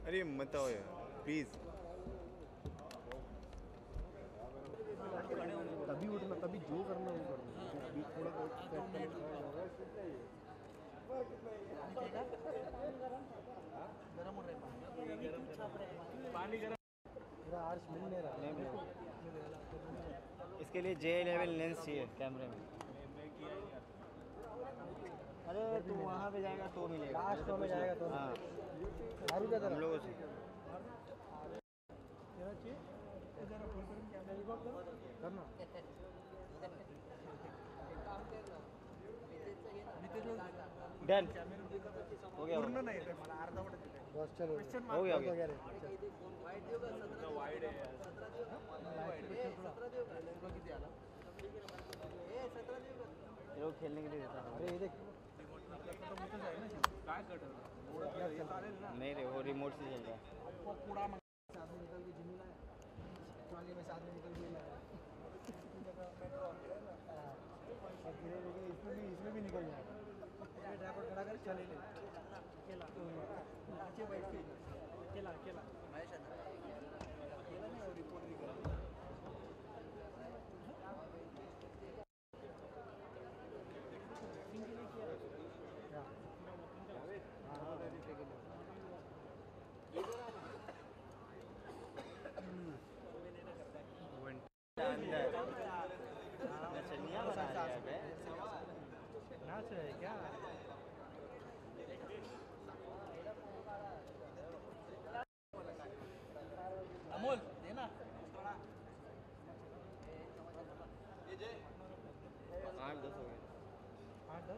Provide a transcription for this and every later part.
अरे मत आओ यार प्लीज। तभी उठना, तभी जो करना वो करना। थोड़ा इसके लिए J11 लेंस चाहिए कैमरे में। अरे तू वहाँ पे जाएगा तो मिलेगा, लास्ट में जाएगा तो। हाँ हम लोगों से करना डन हो गया। बस चलो हो गया हो गया। ये लोग खेलने के लिए देता है। अरे ये देख नहीं रे वो रिमोट से चल रहा है। इसमें भी निकल जाएगा। ड्राइवर खड़ा कर चले ले नीचे बैठ के अकेला अकेला नहीं और रिपोर्ट नहीं कर नाच रहे क्या? अमोल देना 8-10 हो गए। 8-10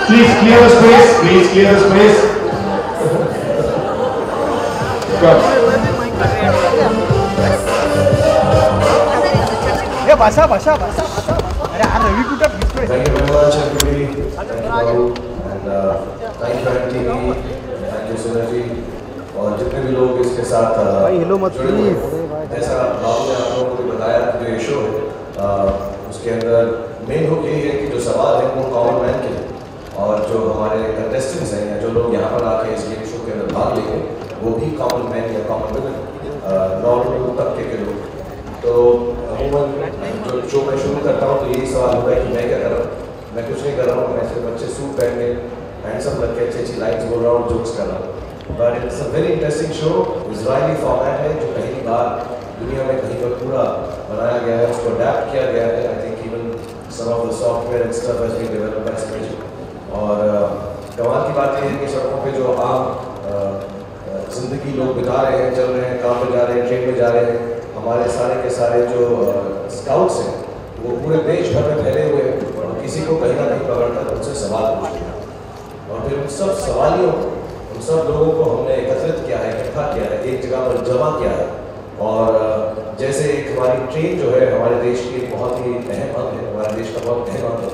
Please clear the space. Please clear the space. ये भाषा भाषा भाषा अरे यार रवि कुटा फिसको। Thank you very much everybody. Thank you and thank you TV. Thank you Synergy और जितने भी लोग इसके साथ भाई हेलो मत प्लीज। जैसा बाबू ने आप लोगों को बताया जो ये शो है उसके अंदर मेन हुक यही है कि जो सवाल है वो कॉमन मैन के लिए और जो हमारे कंटेस्टेंट्स हैं या जो लोग यहाँ पर आके इस गेम शो के अंदर भाग लेंगे वो भी कॉमन मैन या कॉमन वुमेन नॉर्मल तबके के लोग। तो अमूमन जो मैं शुरू करता हूँ तो यही सवाल होता है कि मैं क्या कर रहा हूँ। मैं कुछ नहीं कर रहा हूँ, मैं सिर्फ अच्छे सूट पहन के हैंडसम लग के अच्छी अच्छी लाइन्स बोल रहा हूँ, जोक्स कर रहा हूँ। But it's a very interesting show. Israeli format है जो पहली बार दुनिया में कहीं पर पूरा बनाया गया है, उसको अडैप्ट किया गया है। I think even some of the software and stuff has been developed by Synergy. और कमाल की बात यह है कि सड़कों पे जो आम जिंदगी लोग बिता रहे हैं, चल रहे हैं, काम पे जा रहे हैं, ट्रेन में जा रहे हैं, हमारे सारे के सारे जो स्काउट्स हैं वो पूरे देश भर में फैले हुए हैं और किसी को कहीं ना कहीं पकड़कर उनसे सवाल पूछते हैं और फिर उन सब सवालियों को उन सब लोगों को हमने एकत्रित किया है, इकट्ठा किया है, एक जगह पर जमा किया है। और जैसे एक हमारी ट्रेन जो है हमारे देश की बहुत ही अहम अंग है, हमारे देश का बहुत अहम अंग है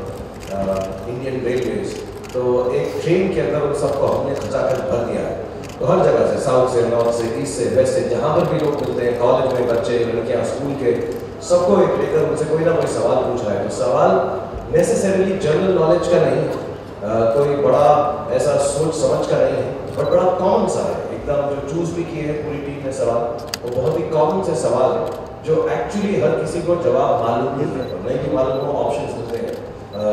इंडियन रेलवेज। तो एक ट्रेन के अंदर उन सबको हमने खचाखच भर दिया है। तो हर जगह से, साउथ से, नॉर्थ से, ईस्ट से, वेस्ट से, जहाँ पर भी लोग मिलते हैं, कॉलेज में बच्चे, लड़कियाँ, स्कूल के, सबको एक लेकर उनसे कोई ना कोई सवाल पूछ रहा है। तो सवाल नेसेसरीली जनरल नॉलेज का नहीं है, कोई बड़ा ऐसा सोच समझ का नहीं है, बट बड़ा कॉमन सा है। एकदम जो चूज भी किए हैं पूरी टीम ने सवाल, वो बहुत ही कॉमन से सवाल है जो एक्चुअली हर किसी को जवाब मालूम नहीं है। नहीं भी मालूम हो, ऑप्शंस मिलते हैं,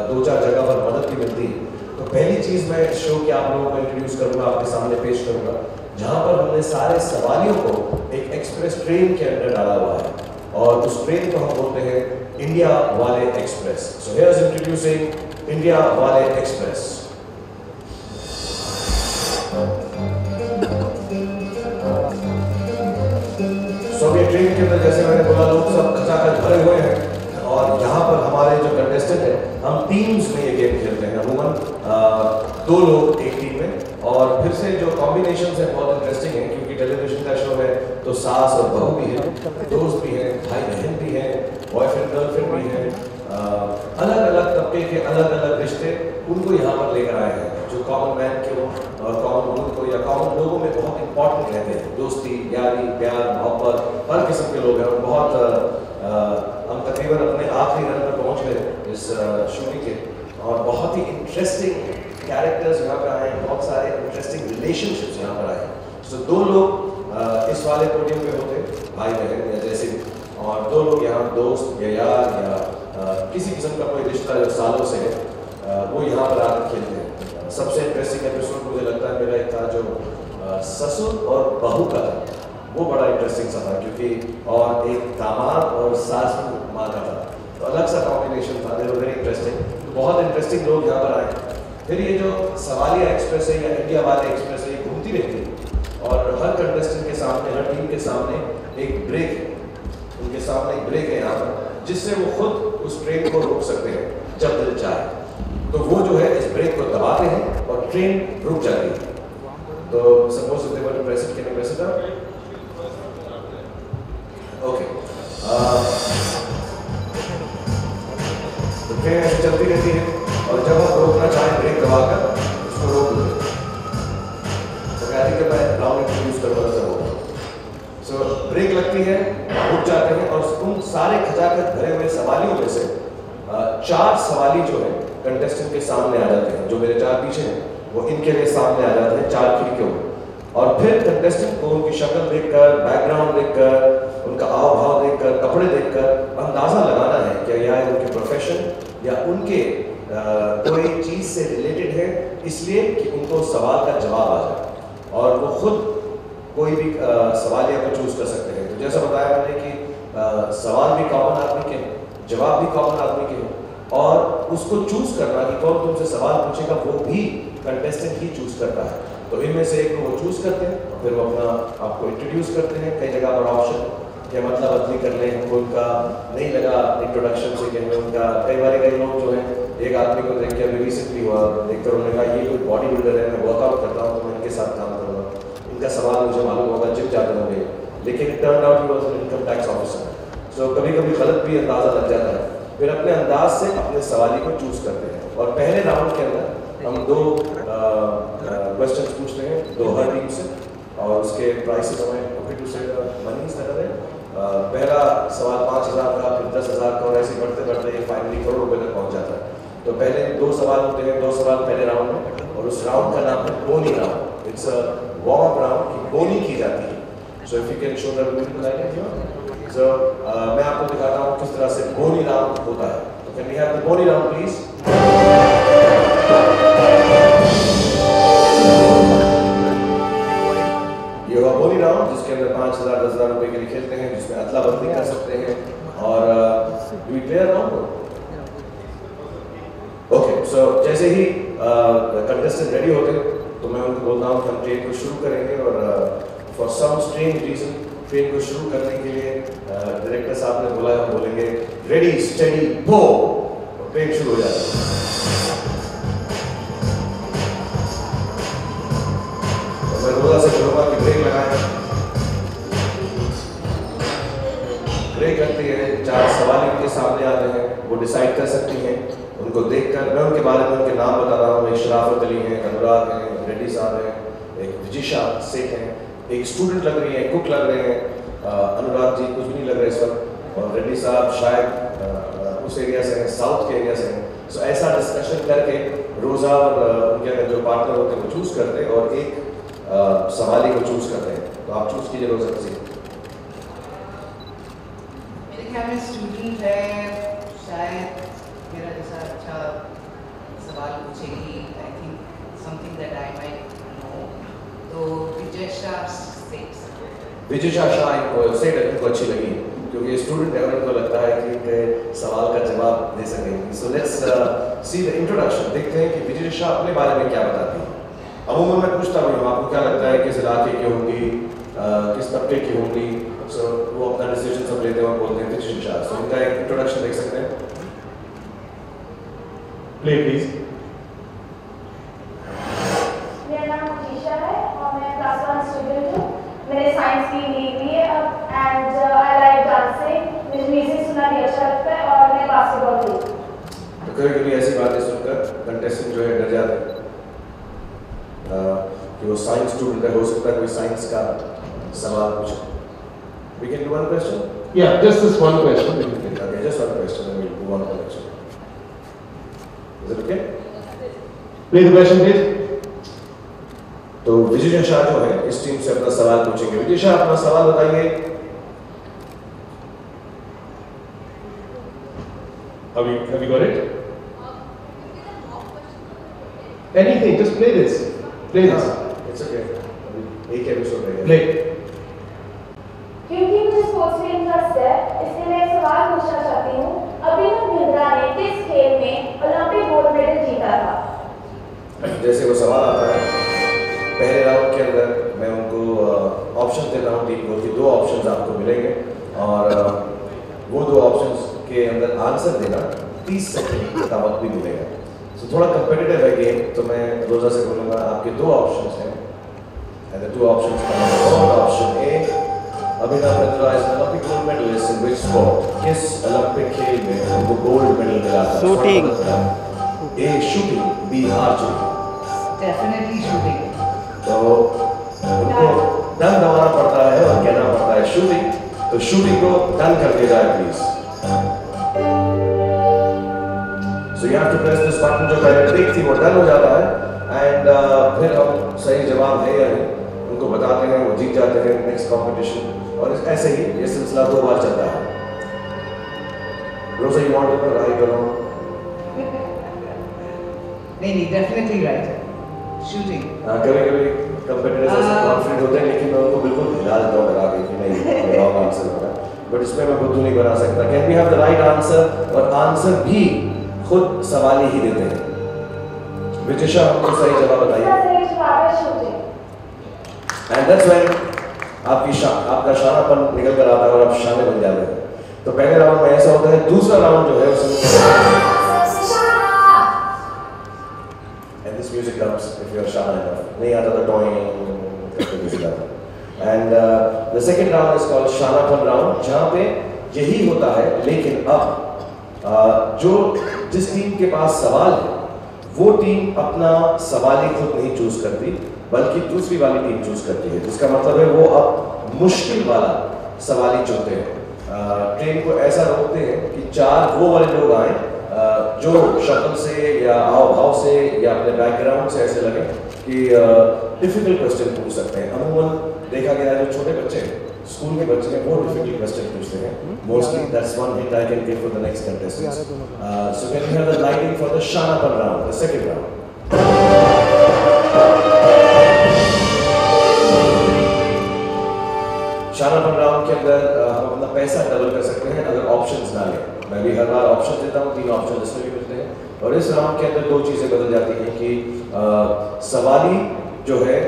2-4 जगह पर मदद भी मिलती है। तो पहली चीज़ मैं इस शो के आप लोगों को इंट्रोड्यूस करूँगा, आपके सामने पेश करूँगा, जहाँ पर हमने सारे सवालियों को एक एक्सप्रेस ट्रेन के अंदर डाला हुआ है और उस ट्रेन को हम बोलते हैं इंडिया वाले express. So here is introducing India वाले एक्सप्रेस। सो ये ट्रेन के अंदर जैसे मैंने बोला लोग सब खचाखच भरे हुए हैं और यहाँ पर हमारे जो कंटेस्टेंट हैं हम टीम्स में ये गेम खेलते हैं। अमूमन 2 लोग एक टीम में और फिर से जो कॉम्बिनेशन है बहुत इंटरेस्टिंग है, क्योंकि टेलीविजन का शो है तो सास और बहू भी है, दोस्त भी है, भाई बहन भी है, बॉयफ्रेंड गर्लफ्रेंड भी है, अलग अलग तबके के अलग अलग रिश्ते उनको यहाँ पर लेकर आए हैं जो कॉमन मैन के हो और कॉमन वुमन को या कॉमन लोगों में बहुत इंपॉर्टेंट रहते हैं। दोस्ती, यारी, प्यार, मोहब्बत, हर किस्म के लोग हैं और बहुत हम तकरीबन अपने आखिरी रन पर पहुँच गए इस शूटिंग के और बहुत ही इंटरेस्टिंग कैरेक्टर्स यहाँ पर आए हैं, बहुत सारे इंटरेस्टिंग रिलेशनशिप्स यहाँ पर आए हैं। सो दो लोग इस वाले पोडियम पे होते भाई बहन या जैसे भी, और दो लोग यहाँ दोस्त या यार या किसी किस्म का कोई रिश्ता जो सालों से है वो यहाँ पर आकर खेलते हैं। सबसे इंटरेस्टिंग एपिसोड मुझे लगता है मेरा एक था जो ससुर और बहू का था, वो बड़ा इंटरेस्टिंग सा था क्योंकि और एक दामाद और सास माँ का था, तो अलग सा कॉम्बिनेशन था, वेरी इंटरेस्टिंग। तो बहुत इंटरेस्टिंग लोग यहाँ पर आए। फिर ये जो सवालिया एक्सप्रेस है या इंडिया वाले एक्सप्रेस है, ये घूमती रहती है और हर कंटेस्टेंट के सामने, हर टीम के सामने एक ब्रेक है, उनके सामने एक ब्रेक है यहाँ पर जिससे वो खुद उस ट्रेन को रोक सकते हैं जब दिल चाहे। तो वो जो है इस ब्रेक को दबाते हैं और ट्रेन रुक जाती है। तो suppose if they were to press it, can you press it out? Okay, तो ट्रेन ऐसे चलती रहती है और जब हम रोकना चाहें ब्रेक दबाकर उसको रोक देते हैं। तो आई थिंक मैं राउंड इंट्रोड्यूस करूँगा सब। सो ब्रेक लगती है, रुक जाते हैं और उन सारे खचाखच भरे हुए सवालियों में से 4 सवाली जो है कंटेस्टेंट के सामने आ जाते हैं। जो मेरे 4 पीछे हैं वो इनके लिए सामने आ जाते हैं 4 खिड़कियों में, और फिर कंटेस्टेंट को उनकी शक्ल देखकर, बैकग्राउंड देखकर, उनका हाव भाव देखकर, कपड़े देखकर अंदाजा लगाना है कि यह उनके प्रोफेशन या उनके कोई चीज़ से रिलेटेड है, इसलिए कि उनको सवाल का जवाब आ जाए और वो खुद कोई भी सवालिया को चूज कर सकते हैं। तो जैसा बताया मैंने कि सवाल भी कॉमन आदमी के हैं, जवाब भी कॉमन आदमी के हैं, और उसको चूज करना कि कौन तुमसे सवाल पूछेगा वो भी कंटेस्टेंट ही चूज करता है। तो इनमें से एक को वो चूज करते हैं और फिर वो अपना आपको इंट्रोड्यूस करते हैं। कई जगह पर ऑप्शन या मतलब बदली कर लें, हमको उनका नहीं लगा इंट्रोडक्शन से कि उनका कई बार कई लोग जो है एक आदमी को देख के अभी रिसेंटली हुआ, देखकर उन्होंने कहा ये कोई बॉडी बिल्डर है, मैं वर्कआउट करता हूँ तो मैं इनके साथ काम करूँगा। इनका सवाल मुझे मालूम होगा, जिम जाते होंगे, लेकिन it turn out he was an income tax officer. So कभी कभी गलत भी अंदाजा लग जाता है। फिर अपने अंदाज से अपने सवाली को चूज करते हैं और पहले राउंड के अंदर हम 2 क्वेश्चंस पूछते हैं, 2 हर टीम से, और उसके प्राइसेस हमें ओके टू से मनी इस तरह है। पहला सवाल 5000 का, फिर 10,000 का, और ऐसे बढ़ते बढ़ते ये फाइनली करोड़ रुपए तक पहुंच जाता है। तो पहले 2 सवाल होते हैं, 2 सवाल पहले राउंड में, और उस राउंड का नाम है Bonnie round. It's a warm up round की बोनी की जाती है। So if you can show that video like so मैं आपको दिखाता हूँ किस तरह से बोनी राउंड होता है। तो कैन वी हैव द बोनी राउंड प्लीज? ये हुआ बोनी राउंड जिसके अंदर 5,000 10,000 रुपए के लिए खेलते हैं, जिसमें अदला बदली कर सकते हैं। और do we play around? Okay, so जैसे ही कंटेस्टेंट रेडी होते हैं तो मैं उनको बोलता हूँ कि हम ट्रेन को शुरू करेंगे, और for some strange reason train को शुरू करने के लिए डायरेक्टर साहब ने बोला हम बोलेंगे रेडी स्टेडी गो, और ट्रेन शुरू हो जाती है। तो मैं रोजा से बोलूँगा कि ब्रेक लगाएं। ब्रेक लगती है, 4 सवाल इनके सामने आते हैं, वो डिसाइड कर सकती हैं। उनको देखकर मैं उनके बारे में उनके नाम बता रहा हूँ। एक शराफत अली हैं, अनुराग हैं, रेड्डी साहब हैं, एक विजिशा सेठ हैं, एक स्टूडेंट लग रही है, कुक लग रहे हैं, अनुराग जी कुछ भी नहीं लग रहे इस वक्त, और रेड्डी साहब शायद उस एरिया से हैं, साउथ के एरिया से हैं। सो ऐसा डिस्कशन करके रोज़ा और उनके जो पार्टनर होते हैं वो चूज़ करते हैं और एक सवाली को चूज़ करते हैं। तो आप चूज़ कीजिए रोज़ा किसी। मेरे ख्याल में स्टूडेंट है, शायद मेरा जैसा अच्छा सवाल पूछेगी। I think something that I might know. तो विजिशा सेठ इनको अच्छी लगी क्योंकि स्टूडेंट है और इनको लगता है कि इनके सवाल का जवाब दे सकेंगे। So let's see the introduction. देखते हैं कि विजिशा अपने बारे में क्या बताती है। अमूमन मैं पूछता हूँ आपको क्या लगता है किस इलाके की होंगी, किस तबके की होंगी। सो वो अपना डिसीजन सब लेते हैं और बोलते हैं विजिशा। सो इनका एक इंट्रोडक्शन देख सकते हैं। Play please. मेरा नाम कभी कभी ऐसी बातें सुनकर कंटेस्टेंट जो है डर जाते हैं कि वो साइंस स्टूडेंट है, हो सकता है कोई साइंस का सवाल पूछे. We can do one question? Yeah, just this one question. Okay, just one question and we'll move on to the next one. Is it okay? Please the question, please. तो विजय शाह जो है इस टीम से अपना सवाल पूछेंगे. विजय शाह अपना सवाल बताइए. Have you got it? Anything, just play this. Play this. It's okay. एक एपिसोड है. Play. क्योंकि मुझे स्पोर्ट्स में इंटरेस्ट है, इसलिए मैं एक सवाल पूछना चाहती हूँ. अभिनव बिंद्रा ने किस खेल में ओलंपिक गोल्ड मेडल जीता था? जैसे वो सवाल आता है, पहले राउंड के अंदर मैं उनको ऑप्शन देता हूँ टीम को कि 2 ऑप्शंस आपको मिलेंगे और वो 2 ऑप्शंस के अंदर आंसर देना 30 सेकंड का वक्त भी मिलेगा. तो थोड़ा कम्पिटिटिव है गेम, तो मैं रोजा से बोलूँगा आपके 2 ऑप्शंस हैं. And the 2 options are option A, Abhinav Bindra is an Olympic gold medalist in which sport? किस ओलंपिक खेल में उनको गोल्ड मेडल मिला था? Shooting. A shooting, B archery. Definitely shooting. तो उनको डन दबाना पड़ता है और कहना पड़ता है शूटिंग. तो शूटिंग को डन कर दिया जाए please. So you have to press this button. जो पहले टिक थी वो डन हो जाता है एंड फिर हम सही जवाब है या नहीं उनको बताते हैं, वो जीत जाते हैं नेक्स्ट कंपटीशन. और ऐसे ही ये सिलसिला 2 बार चलता है. रोजा यू वांट टू राइट और नहीं, definitely right. Shooting. कभी कभी कंपटीटर्स ऐसे कॉन्फिडेंट होते हैं लेकिन मैं उनको बिल्कुल हिला देता हूँ डरा के कि नहीं रॉन्ग आंसर होगा. बट इसमें मैं बुद्धू नहीं बना सकता. Can we have the right answer? और आंसर भी खुद सवाल ही देते हैं. विजिशा हमको सही जवाब बताइए. सही जवाब है शूटिंग. एंड दैट्स व्हेन आपका शानापन निकल कर आता है और आप शाने बन जाते हैं. तो पहले राउंड में ऐसा होता है. दूसरा राउंड जो है उसमें and this music comes if you are शाना इनफ. नहीं आता तो टॉइंग करके म्यूजिक आता है. And the second round is called शानापन round, जहां पे यही होता है. लेकिन अब जो जिस टीम के पास सवाल है वो टीम अपना सवाल ही खुद नहीं चूज करती बल्कि दूसरी वाली टीम चूज करती है. जिसका मतलब है वो अब मुश्किल वाला सवाल ही चुनते हैं. ट्रेन को ऐसा रोकते हैं कि 4 वो वाले लोग आए जो शक्ल से या हाव भाव से या अपने बैकग्राउंड से ऐसे लगे कि डिफिकल्ट क्वेश्चन पूछ सकते हैं. अमूमन देखा गया है जो छोटे बच्चे हैं, स्कूल के बच्चे हैं, वो डिफिकल्ट क्वेश्चन पूछते हैं. Mostly that's one hint I can give for the next contestants. So can we have the lighting for the शानापन राउंड, द सेकंड राउंड. शानापन राउंड के अंदर हम अपना पैसा डबल कर सकते हैं अगर ऑप्शंस ना लें. मैं भी हर बार ऑप्शन देता हूँ. 3 ऑप्शन इसमें भी मिलते हैं. और इस राउंड के अंदर 2 चीज़ें बदल जाती हैं कि सवाली जो है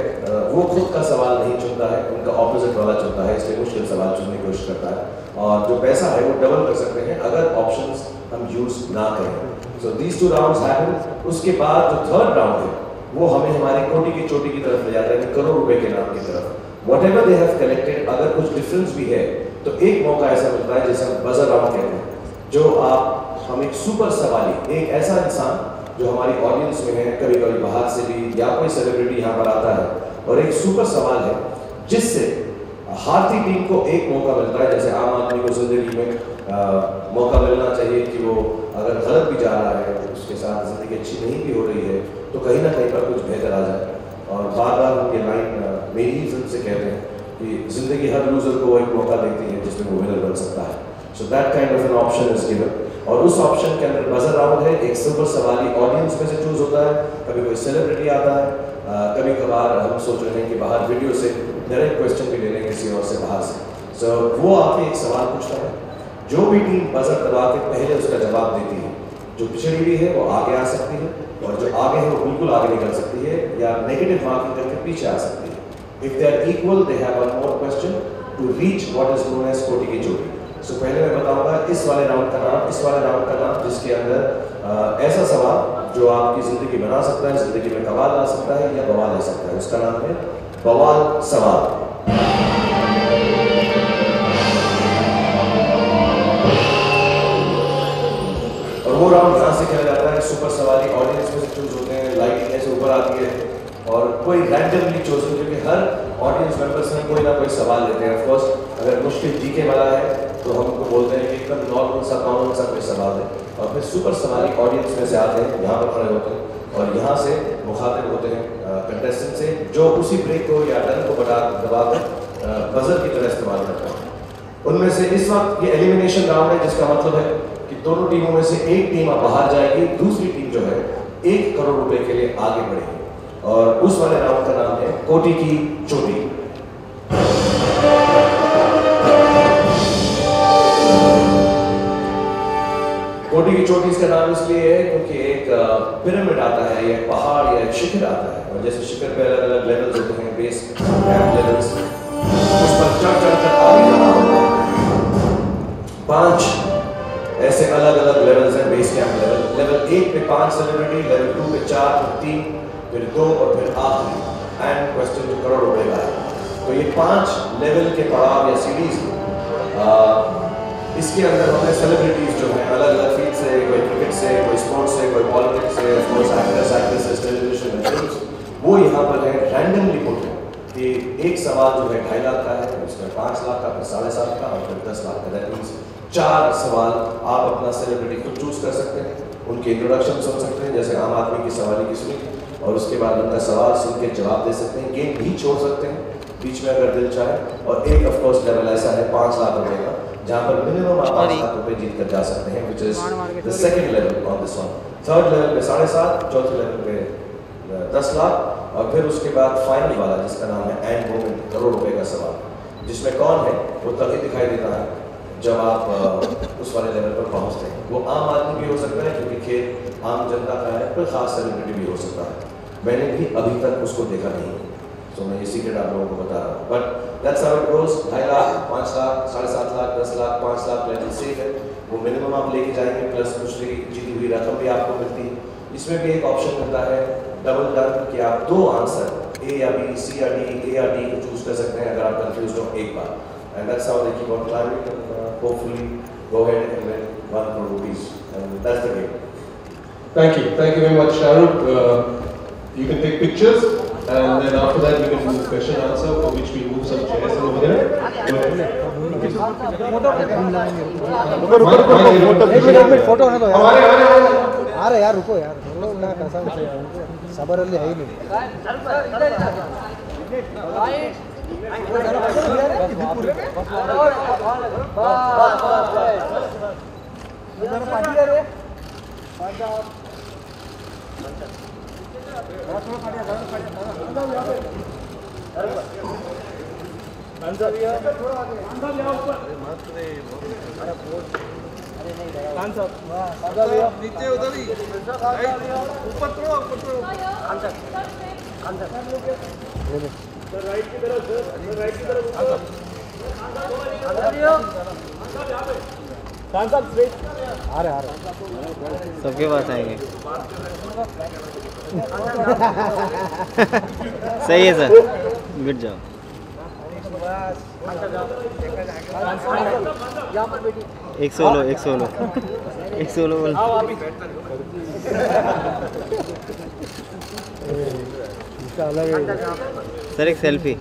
वो खुद का सवाल नहीं चुनता है, उनका ऑपोजिट वाला चुनता है. इसलिए मुश्किल सवाल चुनने की कोशिश करता है. और जो पैसा है वो डबल कर सकते हैं अगर ऑप्शंस हम यूज ना करें. So these 2 rounds happen. उसके बाद जो थर्ड राउंड है वो हमें हमारी कोटी की चोटी की तरफ ले जाता है, करोड़ रुपए के नाम की तरफ. Whatever they have collected, अगर कुछ डिफरेंस भी है तो एक मौका ऐसा मिलता है जिसे हम बजर राउंड कहते हैं. जो हम एक सुपर सवाली, एक ऐसा इंसान जो हमारी ऑडियंस में है, कभी कभी बाहर से भी या कोई सेलिब्रिटी यहाँ पर आता है और एक सुपर सवाल है जिससे हारती टीम को एक मौका मिलता है. जैसे आम आदमी को जिंदगी में मौका मिलना चाहिए कि वो अगर गलत भी जा रहा है, उसके साथ जिंदगी अच्छी नहीं भी हो रही है तो कहीं ना कहीं पर कुछ बेहतर आ जाए. और बार बार हम ये लाइन मेरी ही फिल्म से कहते हैं कि जिंदगी हर लूजर को एक मौका देती है जिसमें वो विनर बन सकता है. So that kind of an option is given. और उस ऑप्शन के अंदर बजर राउंड है. एक सुपर सवाली ऑडियंस में से चूज होता है. कभी कोई सेलिब्रिटी आता है, कभी कभार हम सोच रहे हैं कि बाहर वीडियो से डायरेक्ट क्वेश्चन भी ले लें किसी और से बाहर से. सो वो आके एक सवाल पूछता है. जो भी टीम बजर दबा के पहले उसका जवाब देती है, जो पिछड़ी हुई है वो आगे आ सकती है और जो आगे है वो बिल्कुल आगे निकल सकती है या नेगेटिव मार्किंग करके पीछे आ सकती है. If they are equal they have one more question to reach what is known as कोटी की चोटी. सो पहले मैं बताऊंगा इस वाले राउंड का नाम, जिसके अंदर ऐसा सवाल जो आपकी जिंदगी बना सकता है, जिंदगी में कमाल ला सकता है या बवाल ला सकता है. उसका नाम है बवाल सवाल. और वो राउंड यहाँ से से खेला जाता है। सुपर सवारी ऑडियंस में से चूज होते हैं, लाइटिंग ऐसे ऊपर आती है और कोई रैंडमली चूज होती है, क्योंकि हर ऑडियंस मेंबर्स में कोई ना कोई सवाल लेते हैं। ऑफ कोर्स अगर मुश्किल जीके वाला है तो हम उनको बोलते हैं कि एकदम नॉर्मल सा कॉमन सा कोई सवाल है, और फिर सुपर सवारी ऑडियंस में से आते हैं, यहाँ पर खड़े होते हैं और यहाँ से मुखातिब होते हैं कंटेस्टेंट से, जो उसी ब्रेक को या डन को दबाकर बजर की तरह इस्तेमाल करते हैं। उनमें से इस वक्त ये एलिमिनेशन राउंड है, जिसका मतलब है कि दोनों टीमों में से एक टीम अब बाहर जाएगी, दूसरी टीम जो है 1 करोड़ रुपए के लिए आगे बढ़ेगी, और उस वाले राउंड का नाम है कोटी की चोटी। कोटी की चोटी इसका नाम इसलिए है क्योंकि एक पिरामिड आता है, या पहाड़ या एक शिखर आता है, और जैसे शिखर पे अलग अलग लेवल्स होते हैं, बेस कैंप लेवल्स, उस पर चढ़ चढ़ कर आगे जाना होता है। 5 ऐसे अलग अलग लेवल्स हैं बेस कैंप लेवल। लेवल 1 पे 5 सेलिब्रिटी, लेवल 2 पे 4, फिर 3, फिर 2 और फिर आखिरी एंड क्वेश्चन जो करोड़ रुपए का है। तो ये 5 लेवल के पड़ाव या सीरीज, इसके अंदर हमने सेलिब्रिटीज जो हैं अलग अलग फील्ड से, कोई क्रिकेट से, कोई स्पोर्ट्स से, कोई पॉलिटिक्स से, कोई एक्टर्स एक्ट्रेसेस, टेलीविजन में फिल्म्स, वो यहाँ पर है रैंडमली पुट है कि एक सवाल जो है 2.5 लाख का है, उसमें 5 लाख का, फिर 7.5 का और फिर 10 लाख का। दैट मीन्स 4 सवाल आप अपना सेलिब्रिटी खुद चूज कर सकते हैं, उनके इंट्रोडक्शन सुन सकते हैं, जैसे आम आदमी की सवाली की सुनी, और उसके बाद उनका सवाल सुन के जवाब दे सकते हैं। गेम भी छोड़ सकते हैं बीच में अगर दिल चाहे, और एक ऑफ कोर्स लेवल ऐसा है 5 लाख रुपए का, जहाँ पर मिनिमम आप 5 लाख रुपए जीत कर जा सकते हैं, which is the second level on this one. Third level पे 7.5, चौथे लेवल पे 10 लाख, और फिर उसके बाद फाइनल वाला जिसका नाम है एंड मोमेंट, करोड़ रुपए का सवाल, जिसमें कौन है वो तभी दिखाई देता है जब आप उस वाले लेवल पर पहुंचते हैं। वो आम आदमी भी हो सकता है, क्योंकि खेल आम जनता का है, कोई खास सेलिब्रिटी भी हो सकता है। मैंने भी अभी तक उसको देखा नहीं, तो मैं ये सीक्रेट आप लोगों को बता रहा हूँ। But that's how it goes. 2.5 lakh, 5 lakh, 7.5 lakh, 10 lakh, 5 lakh level safe है, वो मिनिमम आप लेके जाएंगे, प्लस दूसरी जीती हुई रकम भी आपको मिलती है। इसमें भी एक ऑप्शन मिलता है डबल डन, कि आप 2 आंसर ए या बी, सी या डी, ए या डी को चूज कर सकते हैं अगर आप कंफ्यूज हो एक बार। And that's how they keep on climbing, hopefully go ahead and win 1 crore rupees, and that's the game. Thank you very much, Shahrukh. You can take pictures, and then after that we can do question answer, for which we move some chairs over there. Photo है तो हमारे अरे यार रुको यार, ना कसम से सबर अल्ले है ही नहीं। नीचे उधर ही ऊपर थोड़ा राइट की तरफ सर, राइट की तरफ आ रहे सबके पास आएंगे। सही है सर, गुड जॉब। एक सोलो बोल। अलग है सर, एक सेल्फी।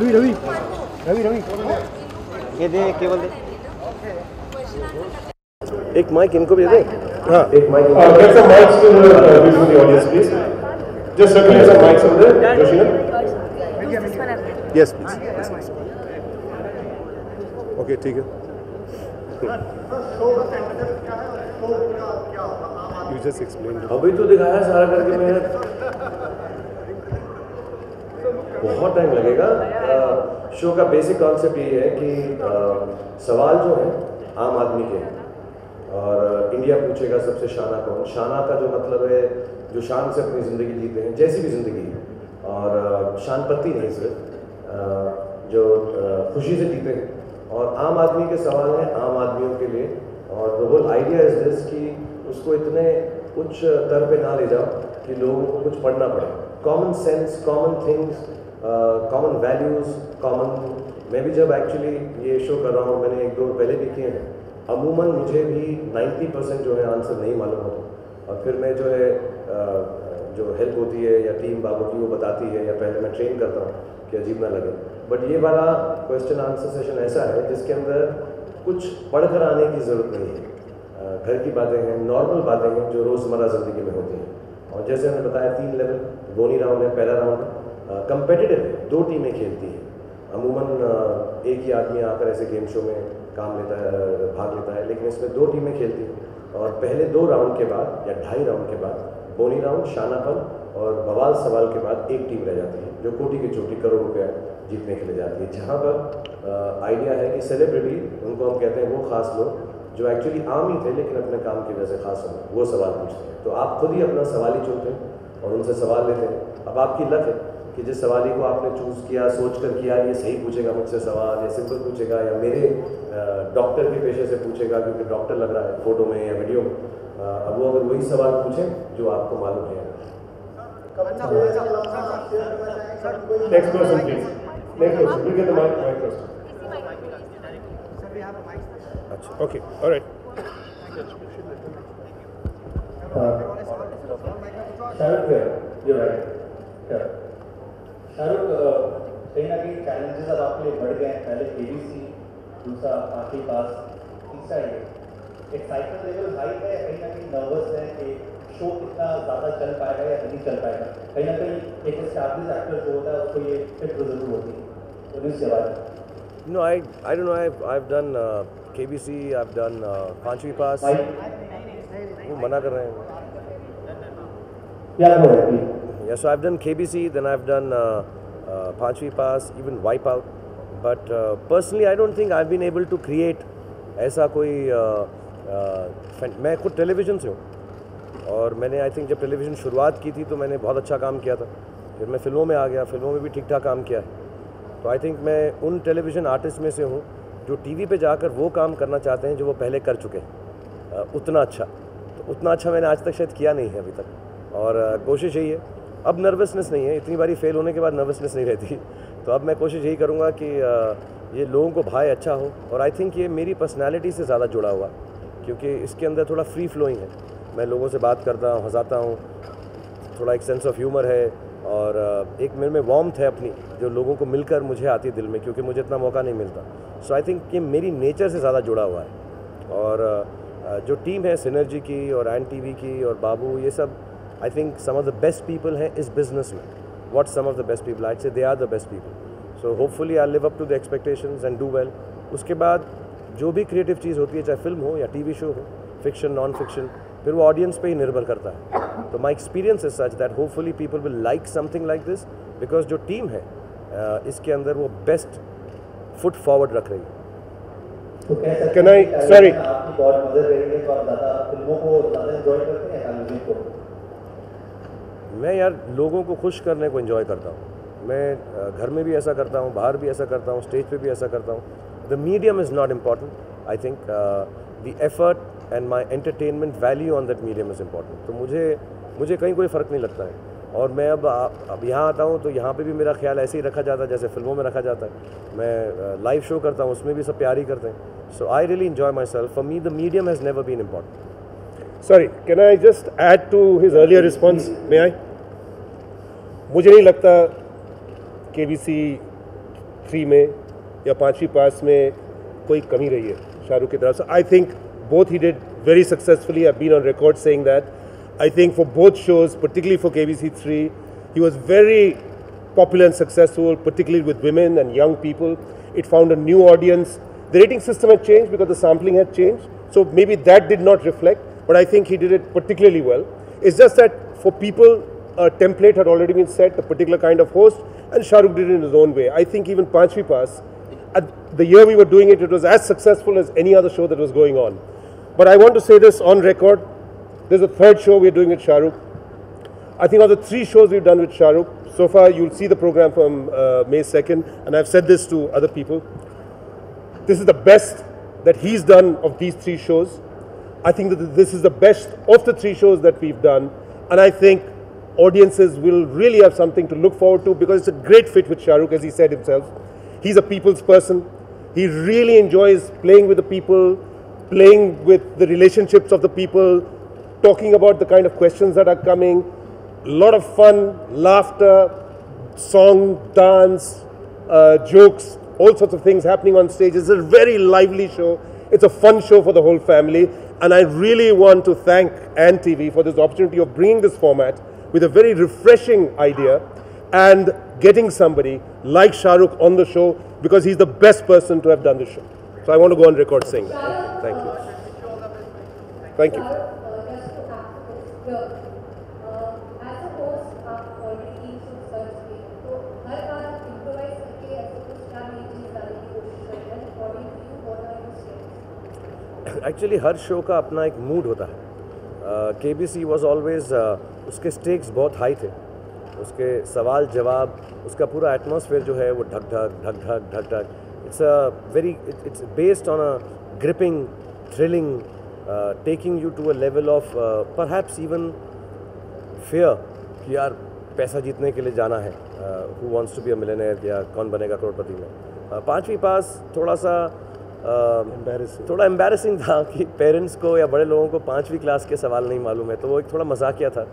रवि ये दे, केवल दे। एक माइक इनको भी दे। हाँ, एक mic. Get some mics to the audience, please. Just circulate some mics over there, Joshina. Yes, please. Okay, ठीक है। You just explained. अभी तो दिखाया सारा करके मैंने। बहुत टाइम लगेगा। शो का बेसिक कॉन्सेप्ट ये है कि सवाल जो है आम आदमी के हैं, और इंडिया पूछेगा सबसे शाना कौन। शाना का जो मतलब है जो शान से अपनी ज़िंदगी जीते हैं, जैसी भी ज़िंदगी है, और शानपति नहीं सिर्फ, जो खुशी से जीते हैं। और आम आदमी के सवाल हैं आम आदमियों के लिए, और the whole idea is this कि उसको इतने उच्च स्तर पे ना ले जाओ कि लोगों को कुछ पढ़ना पड़े। Common sense, common things, common values, common. मैं भी जब एक्चुअली ये शो कर रहा हूँ, मैंने 1-2 पहले भी किए हैं, अमूमन मुझे भी 90% जो है आंसर नहीं मालूम होता, और फिर मैं जो है जो हेल्प होती है या टीम बाबू की वो बताती है, या पहले मैं ट्रेन करता हूँ कि अजीब ना लगे। बट ये वाला क्वेश्चन आंसर सेशन ऐसा है जिसके अंदर कुछ पढ़कर आने की ज़रूरत नहीं है। घर की बातें हैं, नॉर्मल बातें हैं जो रोज़मर्रा ज़िंदगी में होती हैं। और जैसे हमने बताया 3 लेवल, बोनी राउंड है, पहला राउंड कंपेटिटिव है, 2 टीमें खेलती हैं। अमूमन एक ही आदमी आकर ऐसे गेम शो में काम लेता है, भाग लेता है, लेकिन इसमें 2 टीमें खेलती हैं। और पहले 2 राउंड के बाद या 2.5 राउंड के बाद बोनी राउंड, शानापन और बवाल सवाल के बाद एक टीम रह जाती है जो कोटि की चोटी करोड़ रुपया जीतने के लिए जाती है। जहाँ पर आइडिया है कि सेलिब्रिटी, उनको हम कहते हैं वो खास लोग जो एक्चुअली आम ही थे लेकिन अपने काम की वजह से खास हो, वो सवाल पूछते हैं। तो आप खुद ही अपना सवाल ही चुनते हैं और उनसे सवाल लेते हैं। अब आपकी लक है कि जिस सवाली को आपने चूज़ किया, सोच कर किया, ये सही पूछेगा मुझसे सवाल, या सिंपल पूछेगा, या मेरे डॉक्टर के पेशे से पूछेगा क्योंकि डॉक्टर लग रहा है फ़ोटो में या वीडियो में। अब वो अगर वही सवाल पूछें जो आपको मालूम है। Next person, please. Next person. You get the mic first. Okay. All right. Shahrukh, you're right. Yeah. Shahrukh, कहीं ना कहीं चैलेंजेस अब आपके लिए बढ़ गए हैं। पहले केबीसी, दूसरा आपके पास, तीसरा ये एक्साइटमेंट लेवल हाई है, कहीं ना कहीं नर्वस है कि शो कितना ज़्यादा चल पाएगा या नहीं चल पाएगा। कहीं ना कहीं एक एस्टैब्लिश एक्टर जो होता है उसको ये फिट जरूर होती है। तो इसके बाद No, I don't know. I've done KBC. I've done पांचवी पास। वो मना कर रहे हैं। Yeah, go ahead, please. Yeah, so I've done KBC, then I've done पांचवी पास, even Wipeout. But personally, I don't think I've been able to create ऐसा कोई मैं खुद टेलीविज़न से हूँ और मैंने आई थिंक जब टेलीविज़न शुरुआत की थी तो मैंने बहुत अच्छा काम किया था। फिर मैं फिल्मों में आ गया, फिल्मों में भी ठीक ठाक काम किया है। तो आई थिंक मैं उन टेलीविज़न आर्टिस्ट में से हूँ जो टीवी पे जाकर वो काम करना चाहते हैं जो वो पहले कर चुके हैं उतना अच्छा। तो उतना अच्छा मैंने आज तक शायद किया नहीं है अभी तक, और कोशिश यही है। अब नर्वसनेस नहीं है, इतनी बारी फेल होने के बाद नर्वसनेस नहीं रहती। तो अब मैं कोशिश यही करूँगा कि ये लोगों को भाई अच्छा हो, और आई थिंक ये मेरी पर्सनैलिटी से ज़्यादा जुड़ा हुआ क्योंकि इसके अंदर थोड़ा फ्री फ्लोइंग है। मैं लोगों से बात करता हूँ, हंसाता हूँ, थोड़ा एक सेंस ऑफ ह्यूमर है, और एक मेरे में वार्मथ है अपनी जो लोगों को मिलकर मुझे आती है दिल में, क्योंकि मुझे इतना मौका नहीं मिलता। सो आई थिंक ये मेरी नेचर से ज़्यादा जुड़ा हुआ है। और जो टीम है सिनर्जी की और एन टीवी की और बाबू, ये सब I think some of the best people हैं इस बिज़नेस में। What some of the best people, I say they are the best people. So hopefully I live up to the expectations and do well. उसके बाद जो भी creative चीज़ होती है, चाहे फिल्म हो या टीवी शो हो, फिक्शन नॉन फिक्शन, फिर वो ऑडियंस पे ही निर्भर करता है। तो my experience is such that hopefully people will like something like this, because जो टीम है इसके अंदर वो बेस्ट फुट फॉरवर्ड रख रही है। तो कह सकते Can I- हैं कि sorry. आपकी बहुत मदद रही है, तो आप ज़्यादा फिल्मों को ज़्यादा एंजॉय करते हैं टेलीविजन को? मैं यार लोगों को खुश करने को एंजॉय करता हूँ। मैं घर में भी ऐसा करता हूँ, बाहर भी ऐसा करता हूँ, स्टेज पे भी ऐसा करता हूँ। The medium is not important. I think the effort and my entertainment value on that medium is important. तो मुझे कहीं कोई फ़र्क नहीं लगता है। और मैं अब यहाँ आता हूँ तो यहाँ पे भी मेरा ख्याल ऐसे ही रखा जाता है जैसे फिल्मों में रखा जाता है। मैं लाइव शो करता हूँ, उसमें भी सब प्यार ही करते हैं। So I really enjoy myself. For me the medium has never been important. Sorry, can I just add to his earlier response? May I? मुझे नहीं लगता KBC 3 में या पांचवी पास में कोई कमी रही है शाहरुख की तरफ से। I think both he did very successfully. I've been on record saying that. I think for both shows, particularly for KBC 3, he was very popular and successful, particularly with women and young people. It found a new audience. The rating system had changed because the sampling had changed. So maybe that did not reflect, but I think he did it particularly well. It's just that for people, a template had already been set, a particular kind of host, and Shahrukh did it in his own way. I think even Panchvi Paas, the year we were doing it, it was as successful as any other show that was going on. But I want to say this on record. There's a third show we're doing with Shahrukh. I think of the 3 shows we've done with Shahrukh, so far you'll see the program from May 2nd, and I've said this to other people. This is the best that he's done of these 3 shows. I think that this is the best of the 3 shows that we've done, and I think audiences will really have something to look forward to because it's a great fit with Shah Rukh, as he said himself. He's a people's person. He really enjoys playing with the people, playing with the relationships of the people, talking about the kind of questions that are coming. A lot of fun, laughter, song, dance, jokes, all sorts of things happening on stage. It's a very lively show. It's a fun show for the whole family. And I really want to thank Ant TV for this opportunity of bringing this format with a very refreshing idea and getting somebody like Shah Rukh on the show because he's the best person to have done the show. So I want to go on record saying that. Thank you. Thank you. Actually her show का अपना एक mood होता है. KBC was always, उसके stakes बहुत high थे, उसके सवाल जवाब, उसका पूरा एटमॉस्फेयर जो है वो ढक ढक ढक ढक ढक ढक. It's based on a gripping, thrilling, taking you to a level of perhaps even fear कि यार पैसा जीतने के लिए जाना है. Who wants to be a millionaire या कौन बनेगा करोड़पति में. पांचवी पास थोड़ा सा थोड़ा एम्बैरेसिंग था कि पेरेंट्स को या बड़े लोगों को 5वीं क्लास के सवाल नहीं मालूम है, तो वो एक थोड़ा मजाकिया था.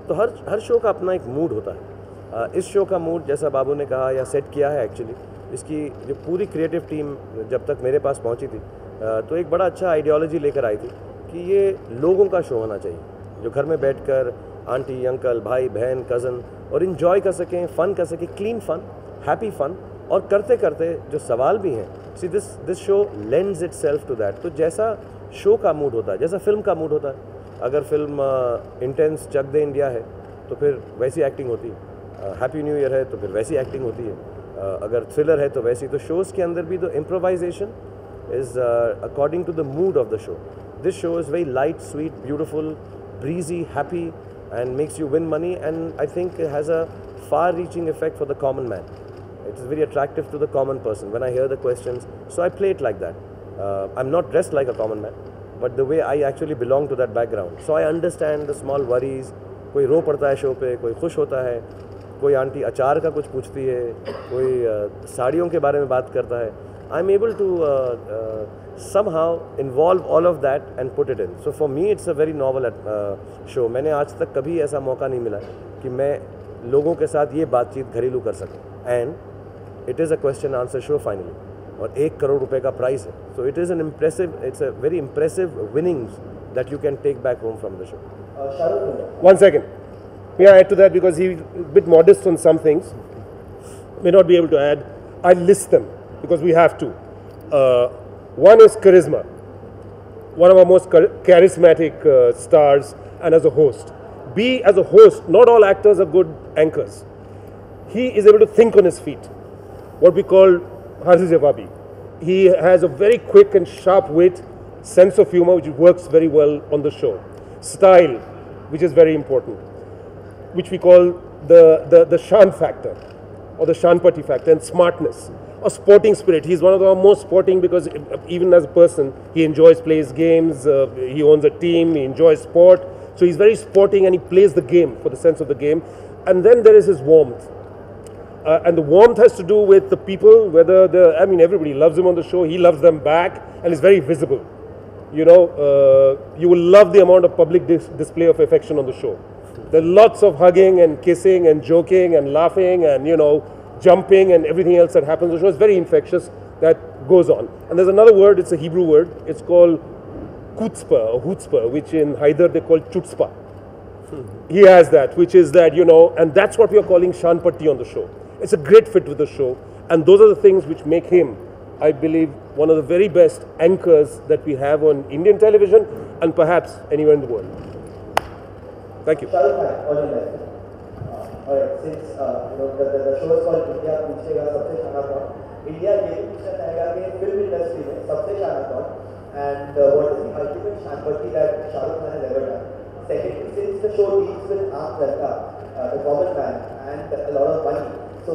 तो हर शो का अपना एक मूड होता है. इस शो का मूड जैसा बाबू ने कहा या सेट किया है, एक्चुअली इसकी जो पूरी क्रिएटिव टीम जब तक मेरे पास पहुंची थी तो एक बड़ा अच्छा आइडियोलॉजी लेकर आई थी कि ये लोगों का शो होना चाहिए जो घर में बैठकर आंटी, अंकल, भाई, बहन, कज़न और इन्जॉय कर सकें, फ़न कर सकें, क्लीन फ़न, हैप्पी फ़न, और करते करते जो सवाल भी हैं. See this show lends itself to that. तो जैसा शो का मूड होता है, जैसा फिल्म का मूड होता है, अगर फिल्म इंटेंस चक दे इंडिया है तो फिर वैसी एक्टिंग होती है. हैप्पी न्यू ईयर है तो फिर वैसी एक्टिंग होती है. अगर थ्रिलर है तो वैसी. तो शोज़ के अंदर भी the improvisation is according to the mood of the show. This show is very light, sweet, beautiful, breezy, happy, and makes you win money, and I think it has a far-reaching effect for the common man. It is very attractive to the common person when I hear the questions. So I play it like that. I'm not dressed like a common man, but the way I actually belong to that background. So I understand the small worries. कोई रो पड़ता है show पे, कोई खुश होता है, कोई aunty अचार का कुछ पूछती है, कोई साड़ियों के बारे में बात करता है. I'm able to somehow involve all of that and put it in. So for me it's a very novel show. मैंने आज तक कभी ऐसा मौका नहीं मिला कि मैं लोगों के साथ ये बातचीत घरेलू कर सकूं. And it is a question answer show finally. और 1 करोड़ रुपए का प्राइस है. So it is an impressive, it's a very impressive winnings that you can take back home from the show. One second. May I add to that because he's a bit modest on some things. May not be able to add. I list them because we have to. One is charisma. One of our most charismatic stars, and as a host. B, as a host, not all actors are good anchors. He is able to think on his feet. What we call Harzi Jawabi. He has a very quick and sharp wit, sense of humor, which works very well on the show. Style, which is very important, which we call the Shan factor, or the Shanpati factor, and smartness. A sporting spirit. He's one of our most sporting because even as a person, he enjoys, plays games, he owns a team, he enjoys sport. So he's very sporting and he plays the game for the sense of the game. And then there is his warmth. And the warmth has to do with the people, whether everybody loves him on the show, he loves them back, and is very visible. You know, you will love the amount of public display of affection on the show. There are lots of hugging and kissing and joking and laughing and, you know, jumping and everything else that happens. The show is very infectious, that goes on. And there's another word, it's a Hebrew word, it's called chutzpah or chutzpah, which in Haider they call chutzpah. He has that, which is that, you know, and that's what we are calling Shanpati on the show. It's a great fit with the show, and those are the things which make him, I believe, one of the very best anchors that we have on Indian television and perhaps anywhere in the world. Thank you. Alright, since the show is called India पूछेगा सबसे शाना कौन, India ये पूछना चाहेगा कि film industry में सबसे शाना कौन, and what is the ultimate Shanpati that Shah Rukh Khan has ever done. Secondly, since the show deals with Aam Ladka, the common man, and a lot of money, so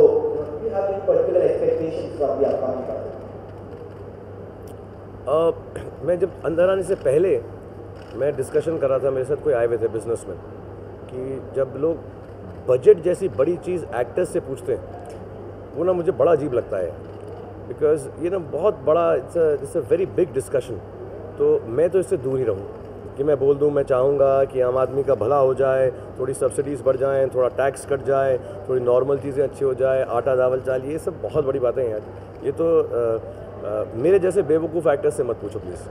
do you have any particular expectations from the upcoming project? मैं जब अंदर आने से पहले मैं discussion कर रहा था, मेरे साथ कोई आए हुए थे बिजनेसमैन, कि जब लोग बजट जैसी बड़ी चीज़ एक्टर्स से पूछते हैं वो ना मुझे बड़ा अजीब लगता है, बिकॉज ये ना बहुत बड़ा it's a very big discussion. तो मैं तो इससे दूर ही रहूँ कि मैं बोल दूँ मैं चाहूँगा कि आम आदमी का भला हो जाए, थोड़ी सब्सिडीज़ बढ़ जाएँ, थोड़ा टैक्स कट जाए, थोड़ी नॉर्मल चीज़ें अच्छी हो जाए, आटा दावल चाल, ये सब बहुत बड़ी बातें हैं यार। ये तो मेरे जैसे बेवकूफ़ एक्टर्स से मत पूछो प्लीज़,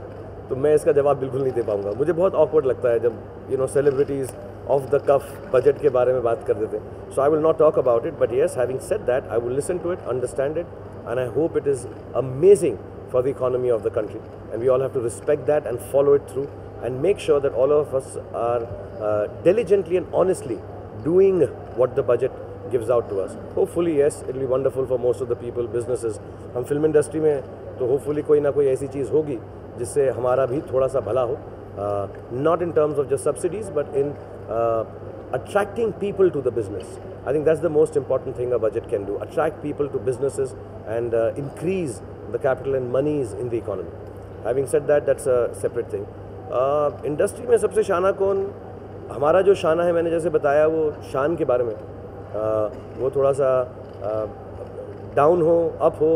तो मैं इसका जवाब बिल्कुल नहीं दे पाऊँगा। मुझे बहुत ऑकवर्ड लगता है जब celebrities off the cuff budget के बारे में बात कर देते हैं। So I will not talk about it, but yes, having said that, I will listen to it, understand it, and I hope it is amazing for the economy of the country, and we all have to respect that and follow it through and make sure that all of us are diligently and honestly doing what the budget gives out to us. Hopefully yes, it will be wonderful for most of the people, businesses. हम film industry में तो hopefully कोई ना कोई ऐसी चीज़ होगी जिससे हमारा भी थोड़ा सा भला हो, not in terms of just subsidies but in attracting people to the business. I think that's the most important thing a budget can do, attract people to businesses and increase the capital and monies in the economy. Having said that, that's a separate thing. Industry में सबसे शाना कौन, हमारा जो शाना है मैंने जैसे बताया वो शान के बारे में, वो थोड़ा सा डाउन हो, अप हो,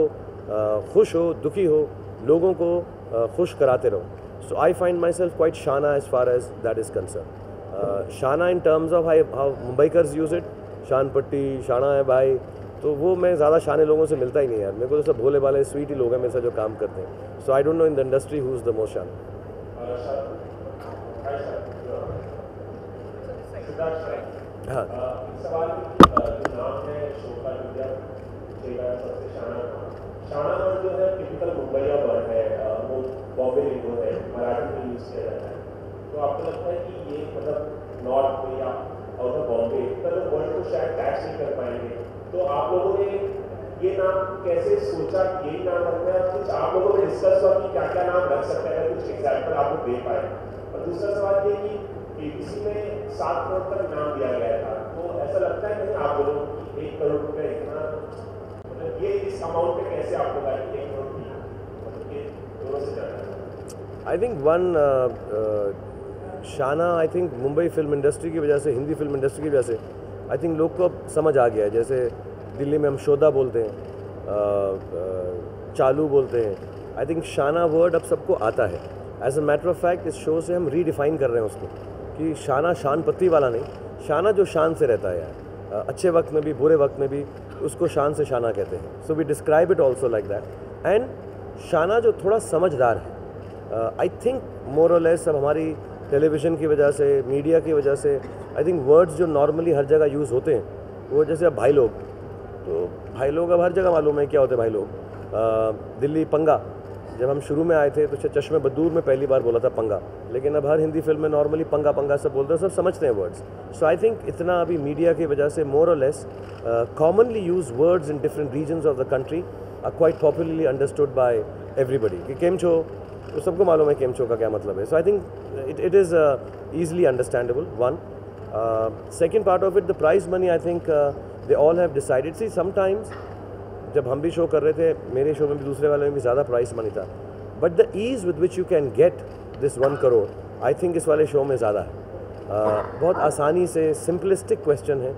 खुश हो, दुखी हो, लोगों को खुश कराते रहो. So I find myself quite shana as far as that is concerned. शाना in terms of how Mumbaikars use it, शान पट्टी, शाना है भाई, तो वो मैं ज़्यादा शाने लोगों से मिलता ही नहीं यार. मेरे को तो सब भोले भाले स्वीट ही लोग हैं मेरे साथ जो काम करते हैं. So I don't know in the industry who is the most शान. हाँ, सवाल जो नाम है शो का सबसे शाना वर्ड जो है टिपिकल मुंबईया वर्ड है, वो बॉम्बे लिंगो है, मराठी में यूज़ किया जाता है. तो आपको लगता है कि ये मतलब नॉर्थ में या आउट ऑफ बॉम्बे तो लोग वर्ड को शायद कैच नहीं कर पाएंगे, तो आप लोगों ने ये नाम कैसे सोचा कि यही नाम रखना है? कुछ आप लोगों ने डिस्कस हुआ कि क्या क्या नाम रख सकते हैं, कुछ एग्जाम्पल आप लोग दे पाए? और दूसरा सवाल ये कि केबीसी में 7 करोड़ तक नाम दिया गया था, तो ऐसा लगता है कि आप लोगों की 1 करोड़ रुपये इतना मतलब ये इस अमाउंट पे कैसे आपको लगा कि 1 करोड़ की मतलब ये दोनों से ज़्यादा? आई थिंक वन शाना I think Mumbai film industry की वजह से, हिंदी फिल्म इंडस्ट्री की वजह से आई थिंक लोग को अब समझ आ गया है. जैसे दिल्ली में हम शोदा बोलते हैं, चालू बोलते हैं. आई थिंक शाना वर्ड अब सबको आता है. As a matter of fact इस शो से हम रीडिफाइन कर रहे हैं उसको कि शाना शान पत्ती वाला नहीं, शाना जो शान से रहता है यार, अच्छे वक्त में भी बुरे वक्त में भी उसको शान से शाना कहते हैं. So we describe it also like that. And शाना जो थोड़ा समझदार है, आई थिंक मोर और लेस अब हमारी टेलीविज़न की वजह से, मीडिया की वजह से आई थिंक वर्ड्स जो नॉर्मली हर जगह यूज़ होते हैं वो जैसे अब भाई लोग, तो भाई लोग अब हर जगह मालूम है क्या होते हैं भाई लोग. दिल्ली पंगा, जब हम शुरू में आए थे तो चश्मे बदूर में पहली बार बोला था पंगा, लेकिन अब हर हिंदी फिल्म में नॉर्मली पंगा पंगा सब बोलते हैं, सब समझते हैं वर्ड्स. सो आई थिंक इतना अभी मीडिया की वजह से मोर और less commonly use words in different regions of the country are quite popularly understood by everybody. कि केम छो, तो सबको मालूम है केम छो का क्या मतलब है. So I think it is easily understandable. One second part of it, the prize money, I think they all have decided. See sometimes जब हम भी शो कर रहे थे, मेरे शो में भी दूसरे वाले में भी ज़्यादा प्राइस मनी था, but the ease with which you can get this 1 crore I think इस वाले शो में ज़्यादा है. बहुत आसानी से, सिंपलिस्टिक क्वेश्चन है,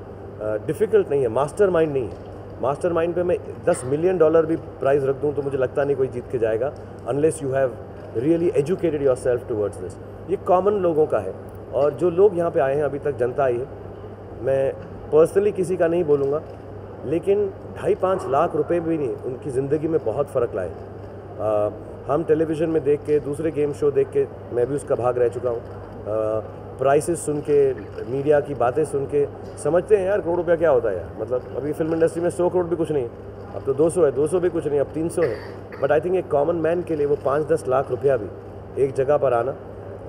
डिफ़िकल्ट नहीं है, मास्टर माइंड नहीं है. मास्टर माइंड पे मैं $10 मिलियन भी प्राइस रख दूँ तो मुझे लगता नहीं कोई जीत के जाएगा, unless you have really educated your self towards this. ये कॉमन लोगों का है. और जो लोग यहाँ पे आए हैं, अभी तक जनता आई है, मैं पर्सनली किसी का नहीं बोलूँगा, लेकिन 2.5 लाख रुपए भी नहीं उनकी ज़िंदगी में बहुत फ़र्क लाए. हम टेलीविज़न में देख के, दूसरे गेम शो देख के, मैं भी उसका भाग रह चुका हूँ, प्राइसेस सुन के, मीडिया की बातें सुन के समझते हैं यार करोड़ रुपया क्या होता है यार. मतलब अभी फिल्म इंडस्ट्री में 100 करोड़ भी कुछ नहीं, अब तो 200 है, 200 भी कुछ नहीं, अब 300 है. बट आई थिंक एक कॉमन मैन के लिए वो 5-10 लाख रुपया भी एक जगह पर आना